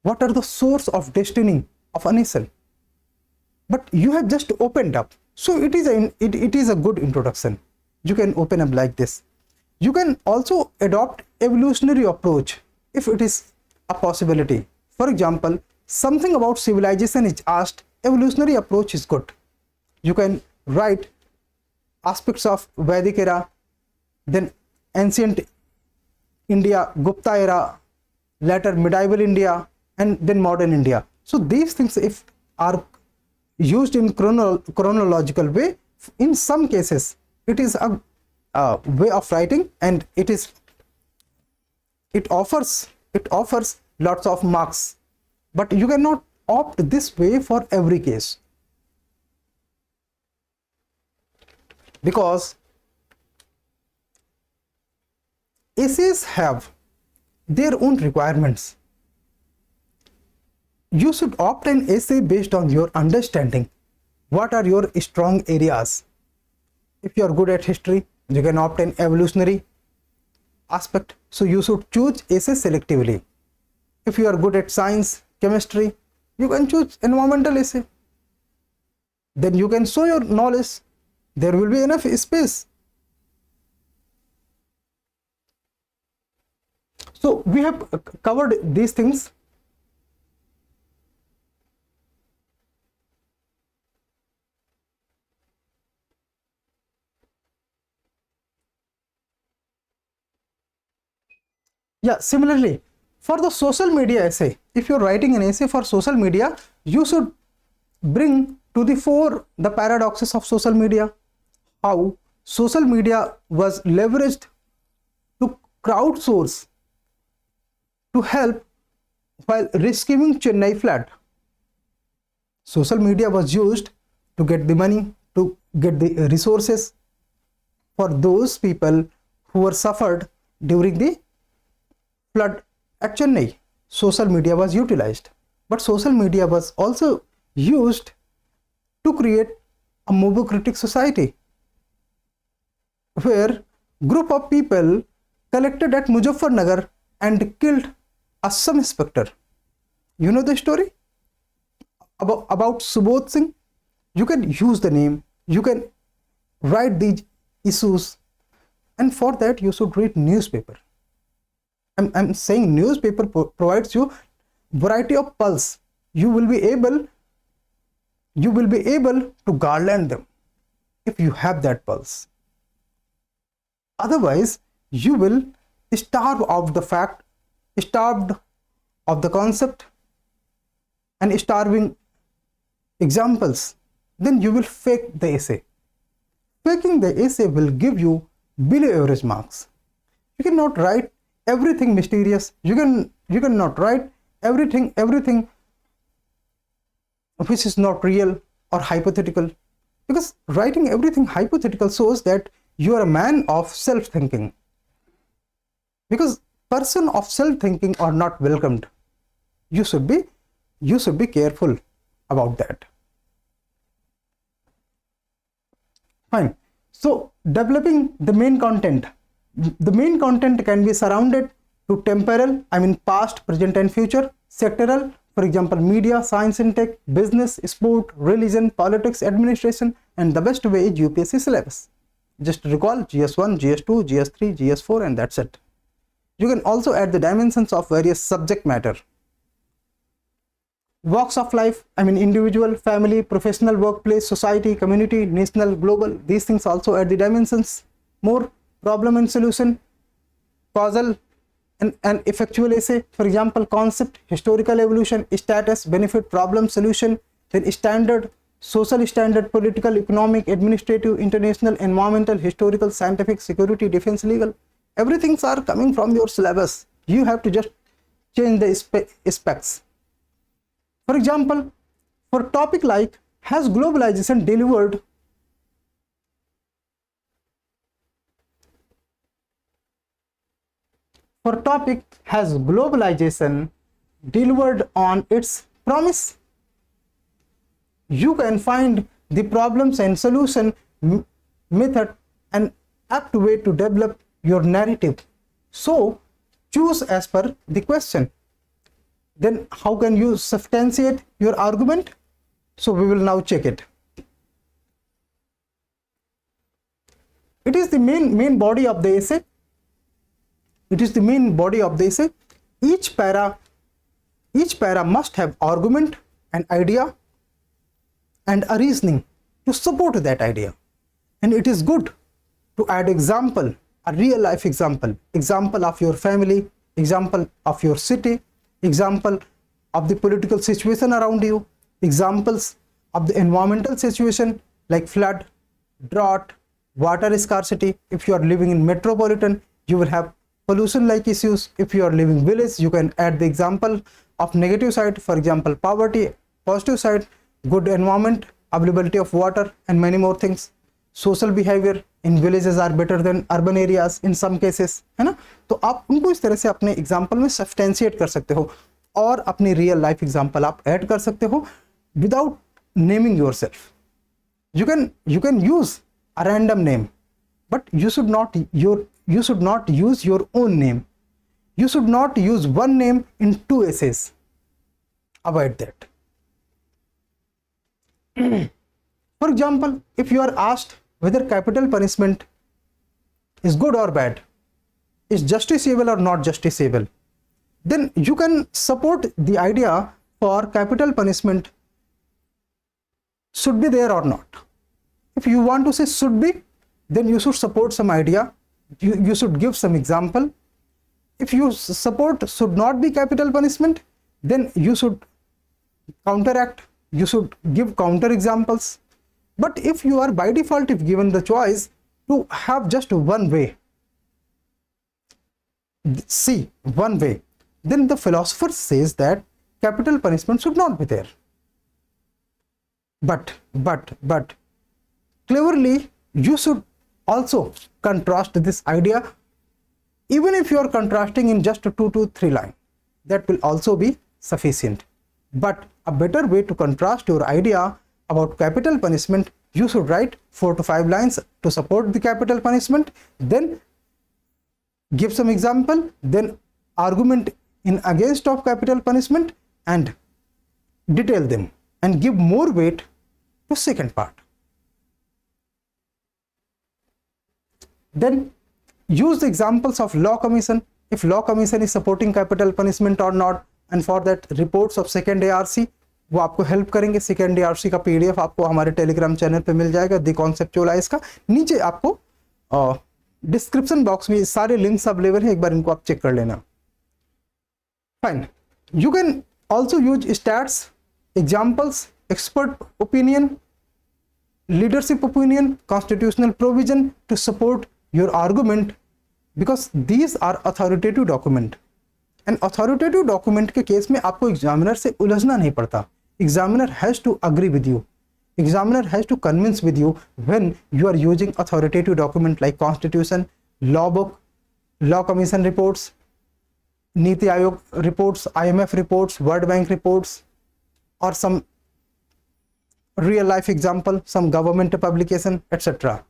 what are the source of destiny of a nation, but you have just opened up. So it is a good introduction. You can open up like this. You can also adopt evolutionary approach if it is a possibility. For example, something about civilization is asked, evolutionary approach is good. You can write aspects of Vedic era, then ancient India, Gupta era, later medieval India, and then modern India. So these things, if are used in chronological way, in some cases it is a way of writing, and it offers lots of marks, but you cannot opt this way for every case, because essays have their own requirements. You should opt an essay based on your understanding. What are your strong areas? If you are good at history, you can opt an evolutionary aspect, so you should choose essay selectively. If you are good at science, chemistry, you can choose environmental essay. Then you can show your knowledge. There will be enough space. So we have covered these things. Yeah, similarly, for the social media essay, if you're writing an essay for social media, you should bring to the fore the paradoxes of social media, how social media was leveraged to crowdsource to help while rescuing Chennai flood. Social media was used to get the money, to get the resources for those people who were suffered during the flood at Chennai. Social media was utilized, but social media was also used to create a mobocritic society, where group of people collected at Muzaffarnagar and killed a sub inspector. You know the story about Subodh Singh? You can use the name, you can write these issues, and for that you should read newspaper. I'm saying newspaper provides you variety of pulse. You will be able to garland them if you have that pulse. Otherwise, you will starve of the fact, starved of the concept, and starving examples. Then you will fake the essay. Faking the essay will give you below average marks. You cannot write everything mysterious. You cannot write everything which is not real or hypothetical, because writing everything hypothetical shows that you are a man of self-thinking, because person of self-thinking are not welcomed. You should be careful about that. Fine. So developing the main content. The main content can be surrounded to temporal, I mean past, present and future, sectoral, for example media, science and tech, business, sport, religion, politics, administration, and the best way is UPSC syllabus. Just recall GS1, GS2, GS3, GS4, and that's it. You can also add the dimensions of various subject matter. Walks of life, I mean individual, family, professional, workplace, society, community, national, global, these things also add the dimensions. More problem and solution, causal and effectual essay, for example concept, historical evolution, status, benefit, problem, solution, then standard, social standard, political, economic, administrative, international, environmental, historical, scientific, security, defense, legal. Everything are coming from your syllabus. You have to just change the specs. For example, for topic like has globalization delivered on its promise? You can find the problems and solution method and apt way to develop your narrative. So choose as per the question. Then how can you substantiate your argument? So we will now check it. It is the main body of the essay. Each para must have argument, an idea, and a reasoning to support that idea. And it is good to add example, a real life example of your family, example of your city, example of the political situation around you, examples of the environmental situation like flood, drought, water scarcity. If you are living in metropolitan, you will have pollution like issues. If you are living village, you can add the example of negative side, for example poverty. Positive side, good environment, availability of water, and many more things. Social behavior in villages are better than urban areas in some cases, है ना. तो आप उनको इस तरह से अपने example में सब्सटेंशिएट कर सकते हो और अपनी रियल लाइफ एग्जाम्पल आप ऐड कर सकते हो without naming your self. You can use a random name, but you should not use your own name. You should not use one name in two essays. Avoid that. For example, if you are asked whether capital punishment is good or bad, is justiciable or not justiciable, then you can support the idea for capital punishment should be there or not. If you want to say should be, then you should support some idea. You should give some example. If you support should not be capital punishment, then you should counteract. You should give counter examples. But if you are by default, if given the choice to have just one way, one way, then the philosopher says that capital punishment should not be there. But cleverly, you should also contrast this idea. Even if you are contrasting in just 2 to 3 lines, that will also be sufficient. But a better way to contrast your idea about capital punishment, you should write 4 to 5 lines to support the capital punishment, then give some example, then argument in against of capital punishment, and detail them and give more weight to second part. Then use the examples of law commission, if law commission is supporting capital punishment or not, and for that reports of second ARC वो आपको help करेंगे. Second ARC का PDF आपको हमारे Telegram channel पे मिल जाएगा. The conceptualise का नीचे आपको डिस्क्रिप्शन बॉक्स में सारे लिंक्स अवेलेबल है, एक बार इनको आप चेक कर लेना. Fine. You can also use stats, examples, expert opinion, leadership opinion, constitutional provision to support your argument, because these are authoritative document. And authoritative document के केस में आपको एग्जामिनर से उलझना नहीं पड़ता. Examiner has to agree with you. Examiner has to convince with you when you are using authoritative document like constitution, law book, law commission reports, Niti Aayog reports, IMF reports, World Bank reports, or some real life example, some government publication, etc.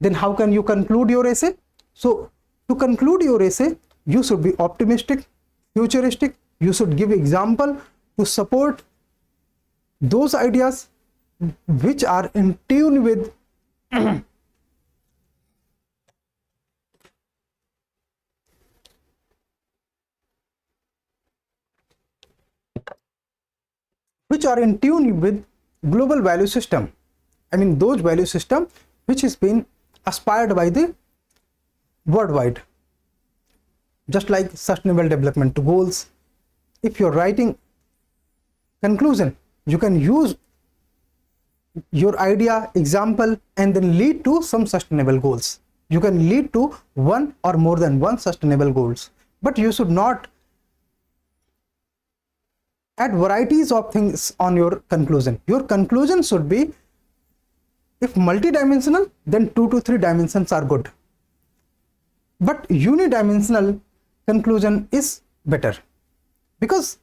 Then how can you conclude your essay? So to conclude your essay, you should be optimistic, futuristic. You should give example to support those ideas which are in tune with global value system. I mean those value system which has been aspired by the worldwide, just like sustainable development goals. If you're writing conclusion, you can use your idea, example, and then lead to some sustainable goals. You can lead to one or more than one sustainable goals, but you should not add varieties of things on your conclusion. Your conclusion should be, if multidimensional, then 2 to 3 dimensions are good, but unidimensional conclusion is better. Because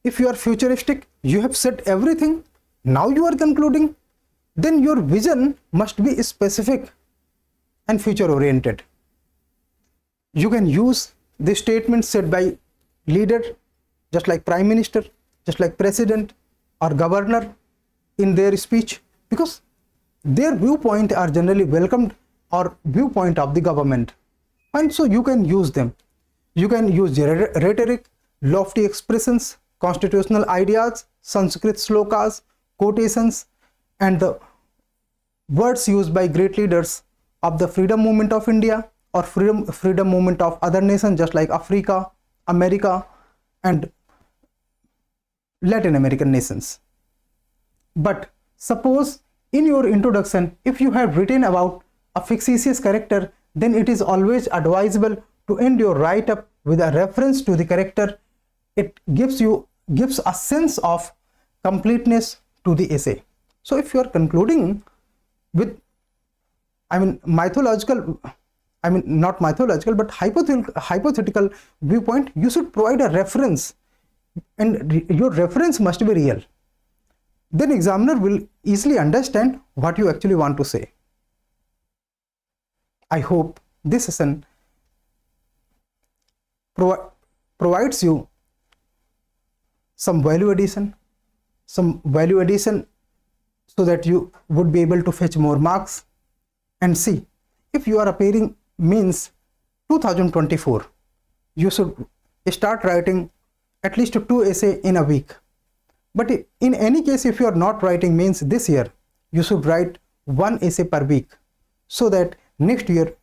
if you are futuristic, you have said everything, now you are concluding, then your vision must be specific and future oriented. You can use the statements said by leader, just like prime minister, just like president or governor in their speech, because their viewpoint are generally welcomed, or viewpoint of the government, and so you can use them. You can use rhetoric, lofty expressions, constitutional ideas, Sanskrit slokas, quotations, and the words used by great leaders of the freedom movement of India or freedom movement of other nations, just like Africa, America, and Latin American nations. But suppose in your introduction, if you have written about a fictitious character, then it is always advisable to end your write-up with a reference to the character. It gives a sense of completeness to the essay. So if you are concluding with not mythological but hypothetical viewpoint, you should provide a reference, and your reference must be real. Then examiner will easily understand what you actually want to say. I hope this session provides you some value addition so that you would be able to fetch more marks. And see, if you are appearing Mains 2024, you should start writing at least 2 essays in a week. But in any case, if you are not writing Mains this year, you should write 1 essay per week, so that next year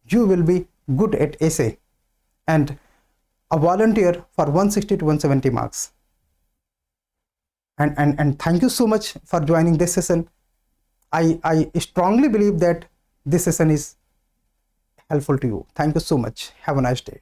you will be good at essay and a volunteer for 160 to 170 marks. And thank you so much for joining this session. I strongly believe that this session is helpful to you. Thank you so much. Have a nice day.